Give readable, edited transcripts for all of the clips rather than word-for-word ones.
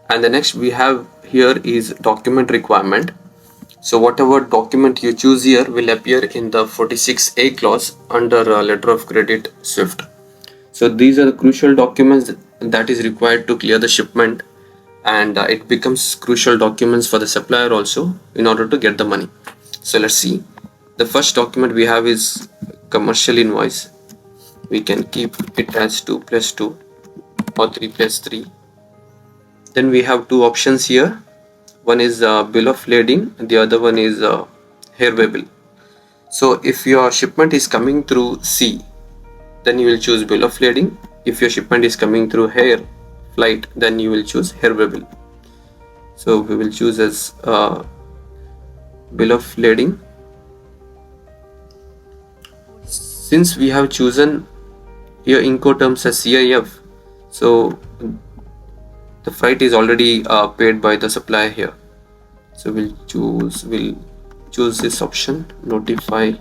And the next we have here is document requirement. So whatever document you choose here will appear in the 46A clause under letter of credit SWIFT. So these are the crucial documents that is required to clear the shipment, and it becomes crucial documents for the supplier also in order to get the money. So let's see. The first document we have is commercial invoice. We can keep it as 2 plus 2 or 3 plus 3. Then we have two options here. One is bill of lading and the other one is airway bill. So if your shipment is coming through sea, then you will choose bill of lading. If your shipment is coming through air flight, then you will choose airway bill. So we will choose as bill of lading. Since we have chosen here Incoterms as CIF, so the freight is already paid by the supplier here. So we'll choose this option, notify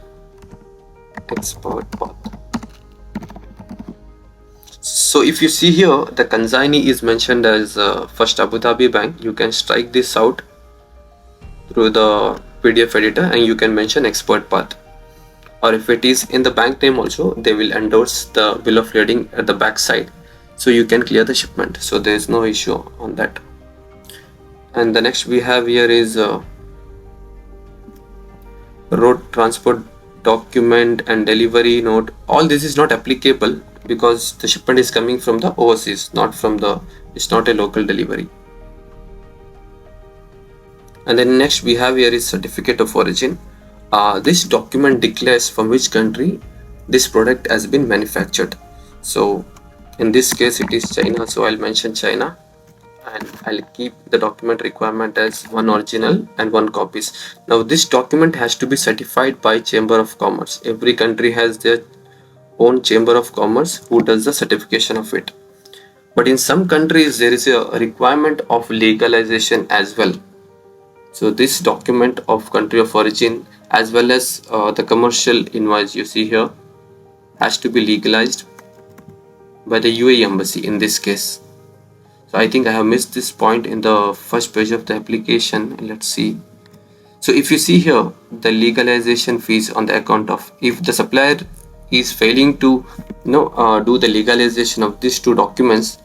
export path. So if you see here, the consignee is mentioned as First Abu Dhabi Bank. You can strike this out through the PDF editor and you can mention export path. Or if it is in the bank name also, they will endorse the bill of lading at the back side. So you can clear the shipment. So there is no issue on that. And the next we have here is road transport document and delivery note. All this is not applicable because the shipment is coming from the overseas, it's not a local delivery. And then next we have here is certificate of origin. This document declares from which country this product has been manufactured. So in this case it is China, so I'll mention China and I'll keep the document requirement as one original and one copies. Now this document has to be certified by Chamber of Commerce. Every country has their own Chamber of Commerce who does the certification of it. But in some countries there is a requirement of legalization as well. So this document of country of origin as well as the commercial invoice you see here has to be legalized by the UAE embassy in this case. So I think I have missed this point in the first page of the application. Let's see. So if you see here, the legalization fees on the account of, if the supplier is failing to do the legalization of these two documents,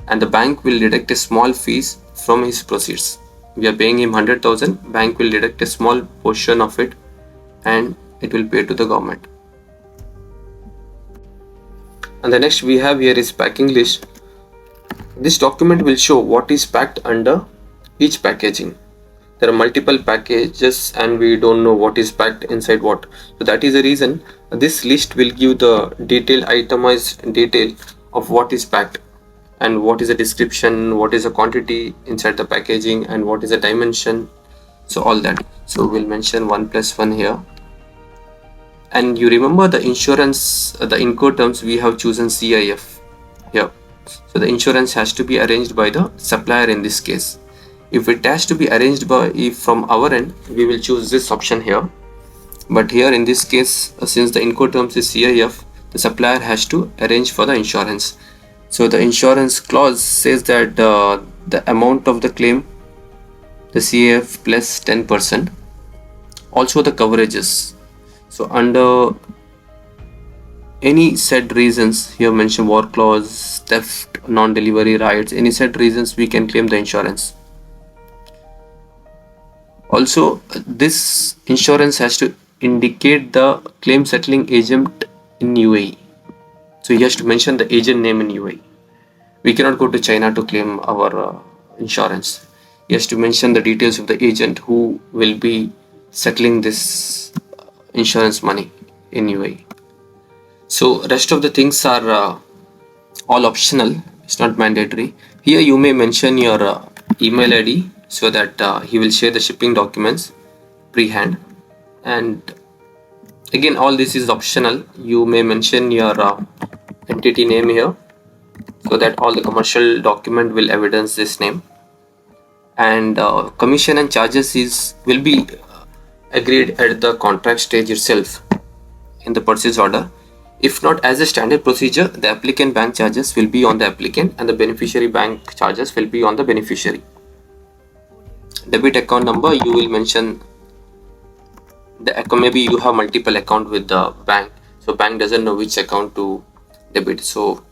and the bank will deduct a small fees from his proceeds. We are paying him 100,000, bank will deduct a small portion of it and it will pay to the government. And the next we have here is packing list. This document will show what is packed under each packaging. There are multiple packages and we don't know what is packed inside what. So that is the reason this list will give the detailed itemized detail of what is packed and what is the description, what is the quantity inside the packaging and what is the dimension. So all that. So we'll mention 1+1 here. And you remember the insurance, the Incoterms, we have chosen CIF here. So the insurance has to be arranged by the supplier in this case. If it has to be arranged from our end, we will choose this option here. But here in this case, since the Incoterms is CIF, the supplier has to arrange for the insurance. So the insurance clause says that the amount of the claim, the CIF plus 10%. Also the coverages. So under any said reasons, here mention war clause, theft, non-delivery rights, any said reasons we can claim the insurance. Also this insurance has to indicate the claim settling agent in UAE. So he has to mention the agent name in UAE. We cannot go to China to claim our insurance. He has to mention the details of the agent who will be settling this insurance money in UAE. So rest of the things are all optional. It's not mandatory. Here you may mention your email ID so that he will share the shipping documents pre-hand. And again, all this is optional. You may mention your entity name here so that all the commercial document will evidence this name. And commission and charges will be agreed at the contract stage itself in the purchase order. If not, as a standard procedure, the applicant bank charges will be on the applicant and the beneficiary bank charges will be on the beneficiary. debit account number, you will mention the account. Maybe you have multiple account with the bank, so bank doesn't know which account to debit. So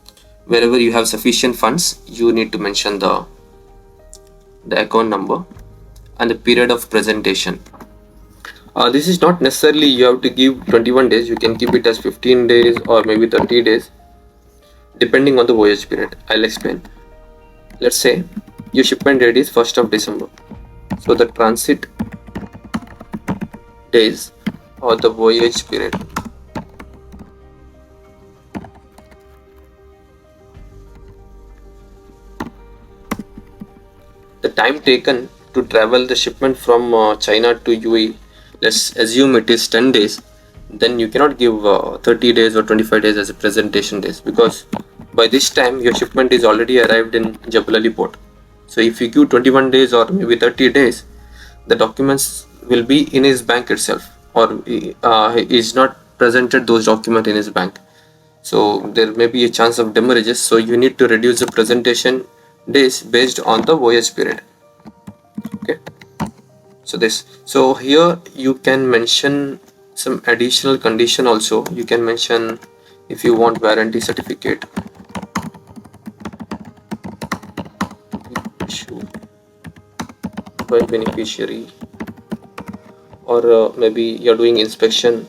wherever you have sufficient funds, you need to mention the account number and the period of presentation. This is not necessarily you have to give 21 days. You can keep it as 15 days or maybe 30 days depending on the voyage period. I'll explain. Let's say your shipment date is 1st of December, so the transit days or the voyage period, the time taken to travel the shipment from China to UAE, let's assume it is 10 days, then you cannot give 30 days or 25 days as a presentation days, because by this time your shipment is already arrived in Jebel Ali port. So if you give 21 days or maybe 30 days, the documents will be in his bank itself, or he is not presented those documents in his bank. So there may be a chance of demurrages. So you need to reduce the presentation days based on the voyage period. Okay. So here you can mention some additional condition also. You can mention if you want warranty certificate issued by beneficiary, or maybe you're doing inspection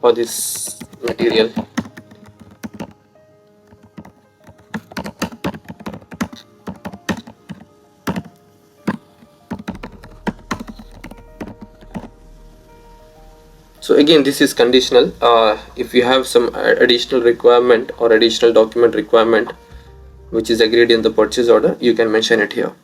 for this material. So again, this is conditional. If you have some additional requirement or additional document requirement which is agreed in the purchase order, you can mention it here.